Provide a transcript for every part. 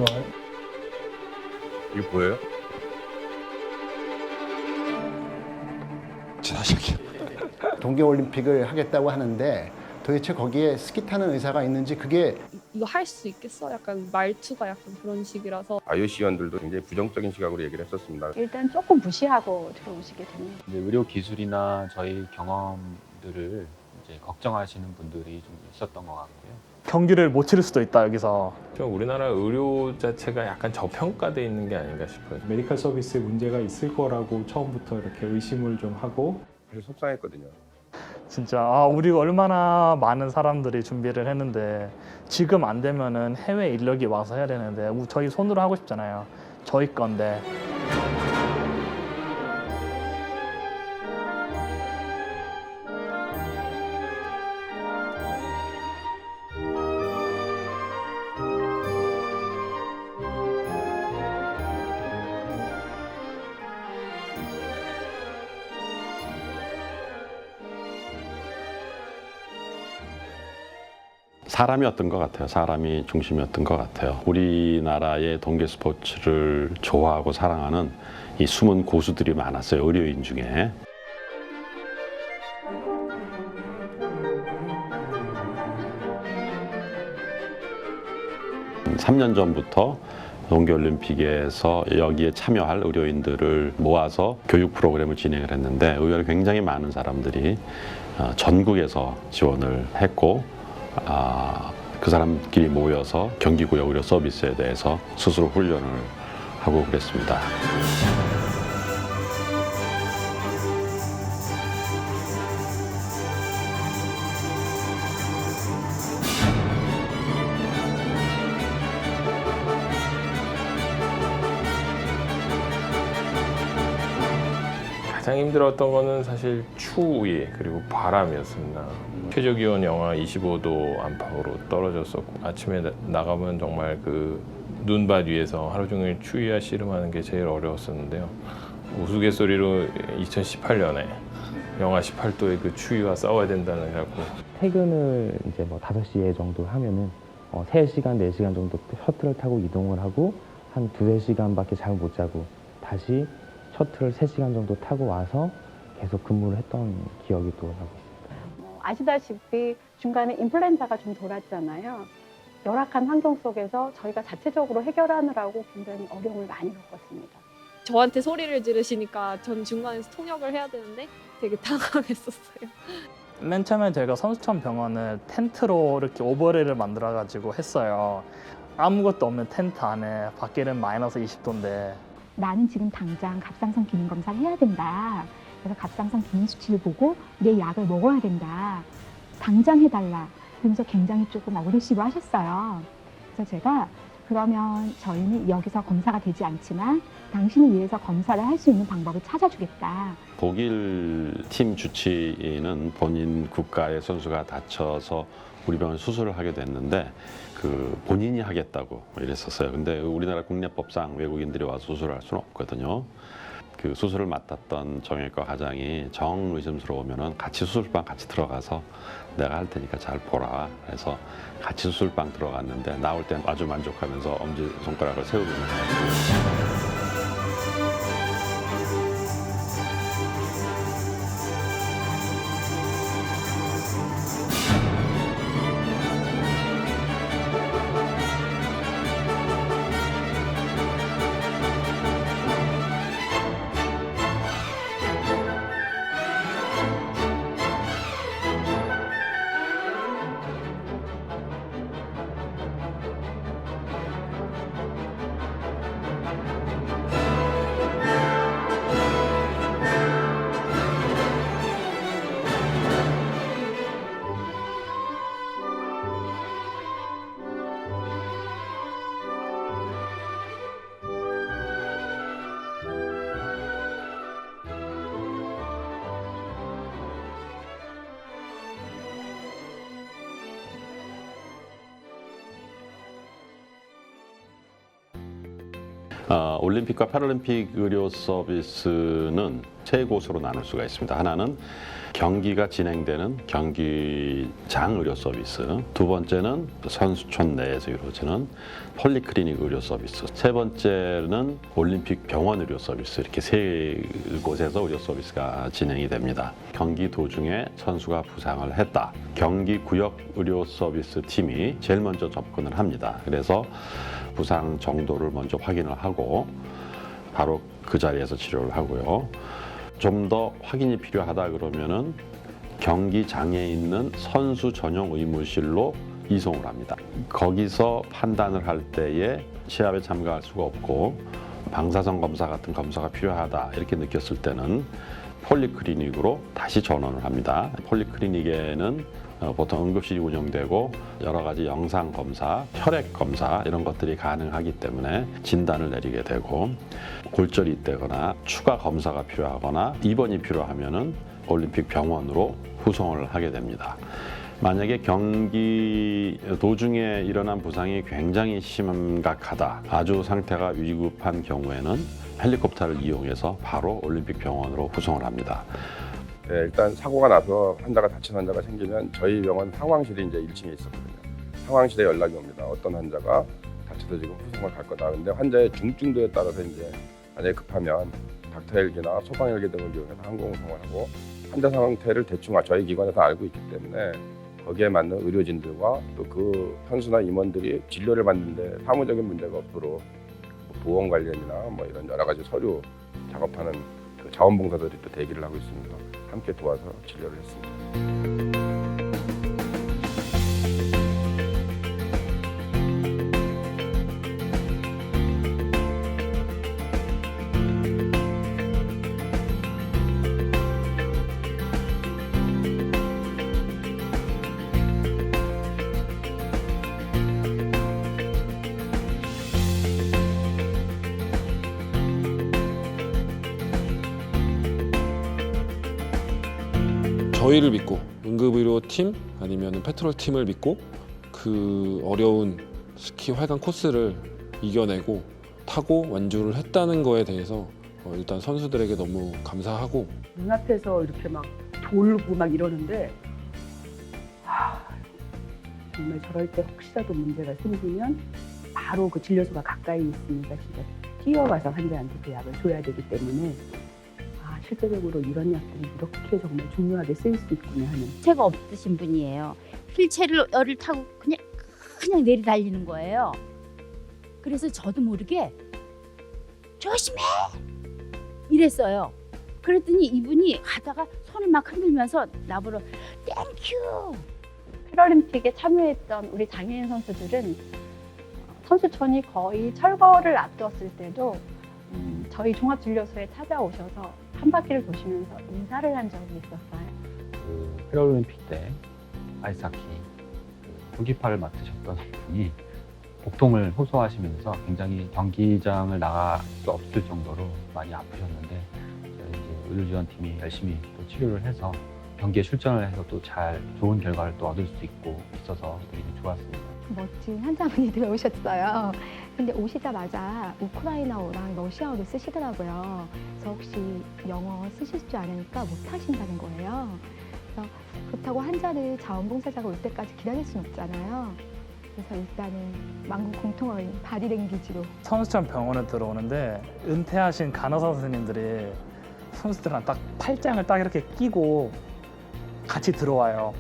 좋아요. 이거 보여요? 지나시게. 동계올림픽을 하겠다고 하는데 도대체 거기에 스키 타는 의사가 있는지 그게 이거 할 수 있겠어? 약간 말투가 약간 그런 식이라서 IOC 위원들도 굉장히 부정적인 시각으로 얘기를 했었습니다. 일단 조금 무시하고 들어오시게 됩니다. 이제 의료 기술이나 저희 경험들을 이제 걱정하시는 분들이 좀 있었던 것 같고요. 경기를 못 치를 수도 있다 여기서. 우리나라 의료 자체가 약간 저평가돼 있는 게 아닌가 싶어요. 메디컬 서비스에 문제가 있을 거라고 처음부터 이렇게 의심을 좀 하고 사실 속상했거든요. 진짜 우리가 얼마나 많은 사람들이 준비를 했는데 지금 안 되면은 해외 인력이 와서 해야 되는데 저희 손으로 하고 싶잖아요. 저희 건데. 사람이었던 것 같아요. 사람이 중심이었던 것 같아요. 우리나라의 동계 스포츠를 좋아하고 사랑하는 이 숨은 고수들이 많았어요. 의료인 중에. 3년 전부터 동계올림픽에서 여기에 참여할 의료인들을 모아서 교육 프로그램을 진행을 했는데 의외로 굉장히 많은 사람들이 전국에서 지원을 했고 그 사람끼리 모여서 경기구역 의료 서비스에 대해서 스스로 훈련을 하고 그랬습니다. 가장 힘들었던 거는 사실 추위 그리고 바람이었습니다. 최저 기온 영하 25도 안팎으로 떨어졌었고 아침에 나가면 정말 그 눈밭 위에서 하루 종일 추위와 씨름하는 게 제일 어려웠었는데요. 우스갯소리로 2018년에 영하 18도의 그 추위와 싸워야 된다는 해갖고 퇴근을 이제 뭐 5시에 정도 하면은 3시간, 4시간 정도 셔틀을 타고 이동을 하고 한 2-3시간밖에 잠을 못 자고 다시 셔틀을 3시간 정도 타고 와서 계속 근무를 했던 기억이 또 나고 있습니다. 아시다시피 중간에 인플루엔자가 좀 돌았잖아요. 열악한 환경 속에서 저희가 자체적으로 해결하느라고 굉장히 어려움을 많이 겪었습니다. 저한테 소리를 지르시니까 전 중간에서 통역을 해야 되는데 되게 당황했었어요. 맨 처음에 저희가 선수촌 병원을 텐트로 이렇게 오버레이를 만들어가지고 했어요. 아무것도 없는 텐트 안에 밖에는 마이너스 20도인데 나는 지금 당장 갑상선 기능 검사를 해야 된다. 그래서 갑상선 기능 수치를 보고 내 약을 먹어야 된다. 당장 해달라. 그러면서 굉장히 조금 어그레시브 하셨어요. 그래서 제가 그러면 저희는 여기서 검사가 되지 않지만 당신을 위해서 검사를 할 수 있는 방법을 찾아주겠다. 독일 팀 주치의는 본인 국가의 선수가 다쳐서 우리 병원 수술을 하게 됐는데 본인이 하겠다고 이랬었어요. 근데 우리나라 국내법상 외국인들이 와서 수술을 할 수는 없거든요. 그 수술을 맡았던 정형외과 과장이 정 의심스러우면은 같이 수술방 같이 들어가서 내가 할 테니까 잘 보라. 그래서 같이 수술방 들어갔는데 나올 땐 아주 만족하면서 엄지손가락을 세우면서 올림픽과 패럴림픽 의료 서비스는 세 곳으로 나눌 수가 있습니다. 하나는 경기가 진행되는 경기장 의료 서비스, 두 번째는 선수촌 내에서 이루어지는 폴리클리닉 의료 서비스, 세 번째는 올림픽 병원 의료 서비스, 이렇게 세 곳에서 의료 서비스가 진행이 됩니다. 경기 도중에 선수가 부상을 했다. 경기 구역 의료 서비스 팀이 제일 먼저 접근을 합니다. 그래서 부상 정도를 먼저 확인을 하고 바로 그 자리에서 치료를 하고요. 좀 더 확인이 필요하다 그러면은 경기장에 있는 선수 전용 의무실로 이송을 합니다. 거기서 판단을 할 때에 시합에 참가할 수가 없고 방사선 검사 같은 검사가 필요하다 이렇게 느꼈을 때는 폴리클리닉으로 다시 전원을 합니다. 폴리클리닉에는 보통 응급실이 운영되고 여러 가지 영상 검사, 혈액 검사 이런 것들이 가능하기 때문에 진단을 내리게 되고 골절이 있다거나 추가 검사가 필요하거나 입원이 필요하면은 올림픽 병원으로 후송을 하게 됩니다. 만약에 경기 도중에 일어난 부상이 굉장히 심각하다, 아주 상태가 위급한 경우에는 헬리콥터를 이용해서 바로 올림픽 병원으로 후송을 합니다. 네, 일단 사고가 나서 환자가 다친 환자가 생기면 저희 병원 상황실이 이제 1층에 있었거든요. 상황실에 연락이 옵니다. 어떤 환자가 다쳐서 지금 후송을 갈 거다. 근데 환자의 중증도에 따라서 이제 만약에 급하면 닥터 헬기나 소방 헬기 등을 이용해서 항공 후송을 하고 환자 상태를 대충 저희 기관에서 알고 있기 때문에 거기에 맞는 의료진들과 또 그 선수나 임원들이 진료를 받는데 사무적인 문제가 없도록 보험 관련이나 뭐 이런 여러 가지 서류 작업하는 그 자원봉사들이 또 대기를 하고 있습니다. 함께 도와서 진료를 했습니다. 저희를 믿고 응급의료팀 아니면 페트롤팀을 믿고 그 어려운 스키 활강 코스를 이겨내고 타고 완주를 했다는 거에 대해서 일단 선수들에게 너무 감사하고 눈앞에서 이렇게 막 돌고 막 이러는데 정말 저럴 때 혹시라도 문제가 생기면 바로 그 진료소가 가까이 있으니까 진짜 뛰어가서 환자한테 그 약을 줘야 되기 때문에 실제적으로 이런 약들이 이렇게 정말 중요하게 쓰일 수 있구나 하는. 휠체가 없으신 분이에요. 휠체어를 타고 그냥 내리달리는 거예요. 그래서 저도 모르게 조심해 이랬어요. 그랬더니 이분이 가다가 손을 막 흔들면서 나보러 땡큐. 패럴림픽에 참여했던 우리 장애인 선수들은 선수촌이 거의 철거를 앞두었을 때도 저희 종합진료소에 찾아오셔서 한 바퀴를 도시면서 인사를 한 적이 있었어요. 그 패럴림픽 때 아이스하키 골키퍼를 맡으셨던 분이 복통을 호소하시면서 굉장히 경기장을 나갈 수 없을 정도로 많이 아프셨는데 저희 이제 의료지원팀이 열심히 또 치료를 해서 경기에 출전을 해서 또 잘 좋은 결과를 또 얻을 수 있고 있어서 되게 좋았습니다. 멋진 환자분이 들어오셨어요. 근데 오시자마자 우크라이나어랑 러시아어를 쓰시더라고요. 그래서 혹시 영어 쓰실 줄 아니까 못 하신다는 거예요. 그래서 그렇다고 환자를 자원봉사자가 올 때까지 기다릴 수는 없잖아요. 그래서 일단은 만국 공통어인 바디랭귀지로. 선수촌 병원에 들어오는데 은퇴하신 간호사 선생님들이 선수들랑 딱 팔짱을 딱 이렇게 끼고 같이 들어와요.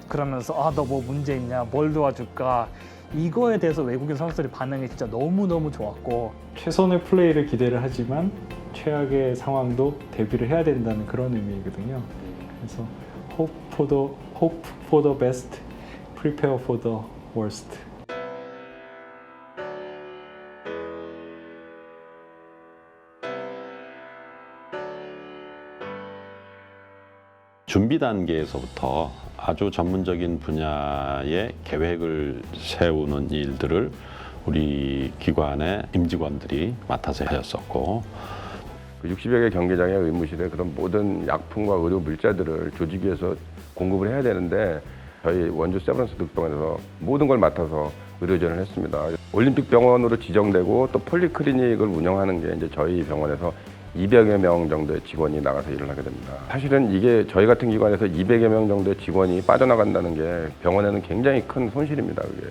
그러면서 너 뭐 문제 있냐, 뭘 도와줄까, 이거에 대해서 외국인 선수들이 반응이 진짜 너무너무 좋았고 최선의 플레이를 기대를 하지만 최악의 상황도 대비를 해야 된다는 그런 의미거든요. 그래서 hope for the best, prepare for the worst. 준비 단계에서부터 아주 전문적인 분야의 계획을 세우는 일들을 우리 기관의 임직원들이 맡아서 하였었고, 그 60여 개 경기장의 의무실에 그런 모든 약품과 의료 물자들을 조직위에서 공급을 해야 되는데 저희 원주 세브란스 득병원에서 모든 걸 맡아서 의료 지원을 했습니다. 올림픽 병원으로 지정되고 또 폴리클리닉을 운영하는 게 이제 저희 병원에서 200여 명 정도의 직원이 나가서 일을 하게 됩니다. 사실은 이게 저희 같은 기관에서 200여 명 정도의 직원이 빠져나간다는 게 병원에는 굉장히 큰 손실입니다. 그게.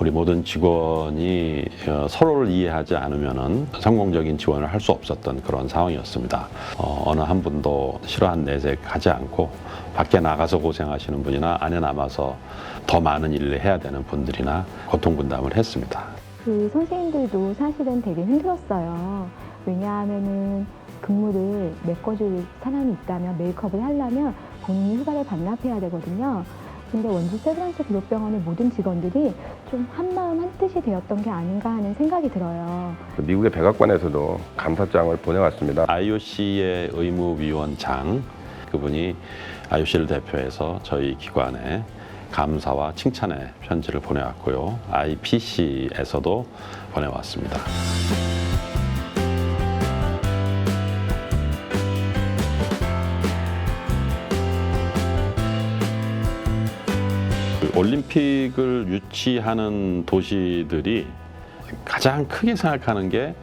우리 모든 직원이 서로를 이해하지 않으면은 성공적인 지원을 할 수 없었던 그런 상황이었습니다. 어느 한 분도 싫어한 내색 하지 않고 밖에 나가서 고생하시는 분이나 안에 남아서 더 많은 일을 해야 되는 분들이나 고통 분담을 했습니다. 그 선생님들도 사실은 되게 힘들었어요. 왜냐하면은 근무를 메꿔줄 사람이 있다면 메이크업을 하려면 본인이 휴가를 반납해야 되거든요. 근데 원주 세브란스 기독병원의 모든 직원들이 좀 한마음 한뜻이 되었던 게 아닌가 하는 생각이 들어요. 미국의 백악관에서도 감사장을 보내왔습니다. IOC의 의무위원장 그분이 IOC를 대표해서 저희 기관에 감사와 칭찬의 편지를 보내왔고요. IPC에서도 보내왔습니다. 올림픽을 유치하는 도시들이 가장 크게 생각하는 게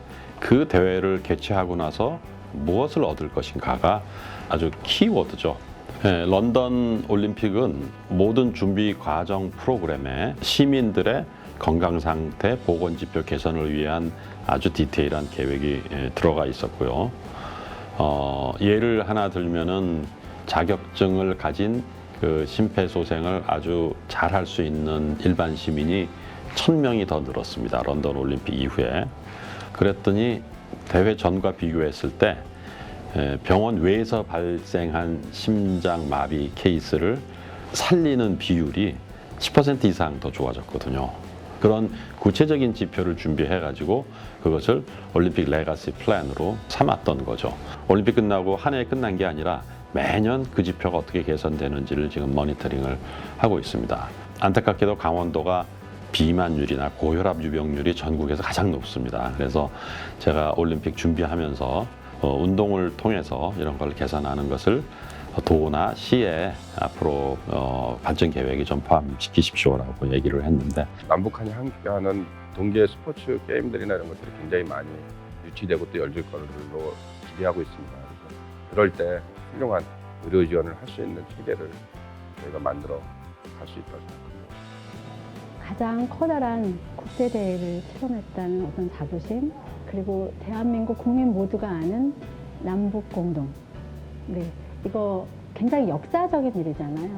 그 대회를 개최하고 나서 무엇을 얻을 것인가가 아주 키워드죠. 네, 런던 올림픽은 모든 준비 과정 프로그램에 시민들의 건강 상태, 보건 지표 개선을 위한 아주 디테일한 계획이 들어가 있었고요. 예를 하나 들면은 자격증을 가진 그 심폐소생을 아주 잘 할 수 있는 일반 시민이 1000명이 더 늘었습니다. 런던 올림픽 이후에. 그랬더니 대회 전과 비교했을 때 병원 외에서 발생한 심장 마비 케이스를 살리는 비율이 10% 이상 더 좋아졌거든요. 그런 구체적인 지표를 준비해 가지고 그것을 올림픽 레가시 플랜으로 삼았던 거죠. 올림픽 끝나고 한 해 끝난 게 아니라 매년 그 지표가 어떻게 개선되는지를 지금 모니터링을 하고 있습니다. 안타깝게도 강원도가 비만율이나 고혈압 유병률이 전국에서 가장 높습니다. 그래서 제가 올림픽 준비하면서 운동을 통해서 이런 걸 개선하는 것을 도나 시에 앞으로 발전 계획에 좀 포함시키십시오라고 얘기를 했는데 남북한이 함께하는 동계 스포츠 게임들이나 이런 것들이 굉장히 많이 유치되고 또 열릴 걸로 기대하고 있습니다. 그럴 때 훌륭한 의료 지원을 할 수 있는 체계를 저희가 만들어 갈 수 있다고 생각합니다. 가장 커다란 국제대회를 출연했다는 어떤 자부심, 그리고 대한민국 국민 모두가 아는 남북 공동. 네, 이거 굉장히 역사적인 일이잖아요.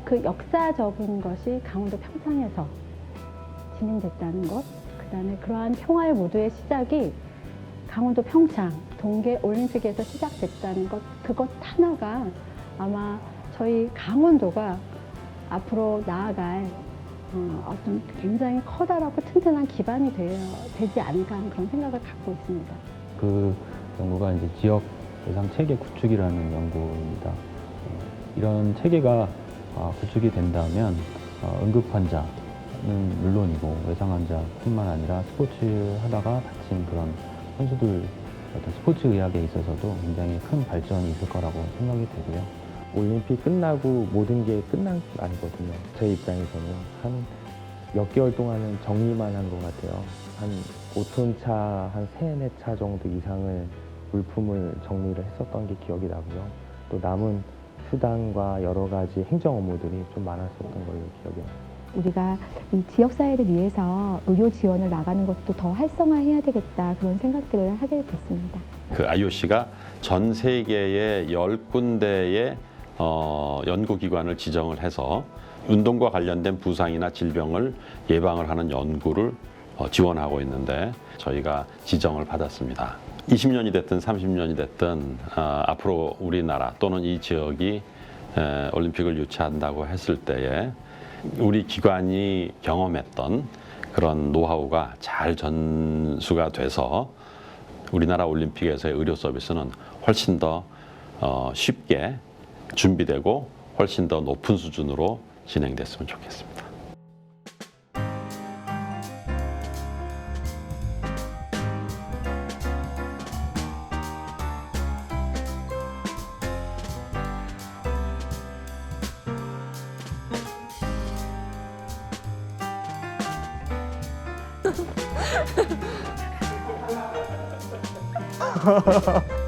그 역사적인 것이 강원도 평창에서 진행됐다는 것, 그다음에 그러한 평화의 모두의 시작이 강원도 평창 동계 올림픽에서 시작됐다는 것, 그것 하나가 아마 저희 강원도가 앞으로 나아갈 어떤 굉장히 커다랗고 튼튼한 기반이 되지 않을까 하는 그런 생각을 갖고 있습니다. 그 연구가 이제 지역 예상 체계 구축이라는 연구입니다. 이런 체계가 구축이 된다면 응급 환자는 물론이고 외상 환자뿐만 아니라 스포츠 하다가 다친 그런 선수들 어떤 스포츠 의학에 있어서도 굉장히 큰 발전이 있을 거라고 생각이 되고요. 올림픽 끝나고 모든 게 끝난 게 아니거든요. 제 입장에서는 한 몇 개월 동안은 정리만 한 것 같아요. 한 5톤차, 한 3-4차 정도 이상을 물품을 정리를 했었던 게 기억이 나고요. 또 남은 수당과 여러 가지 행정 업무들이 좀 많았었던 걸로 기억이 나요. 우리가 이 지역사회를 위해서 의료 지원을 나가는 것도 더 활성화해야 되겠다 그런 생각들을 하게 됐습니다. 그 IOC가 전 세계의 10군데의 연구기관을 지정을 해서 운동과 관련된 부상이나 질병을 예방을 하는 연구를 지원하고 있는데 저희가 지정을 받았습니다. 20년이 됐든 30년이 됐든 앞으로 우리나라 또는 이 지역이 올림픽을 유치한다고 했을 때에 우리 기관이 경험했던 그런 노하우가 잘 전수가 돼서 우리나라 올림픽에서의 의료 서비스는 훨씬 더 쉽게 준비되고 훨씬 더 높은 수준으로 진행됐으면 좋겠습니다. 하하하.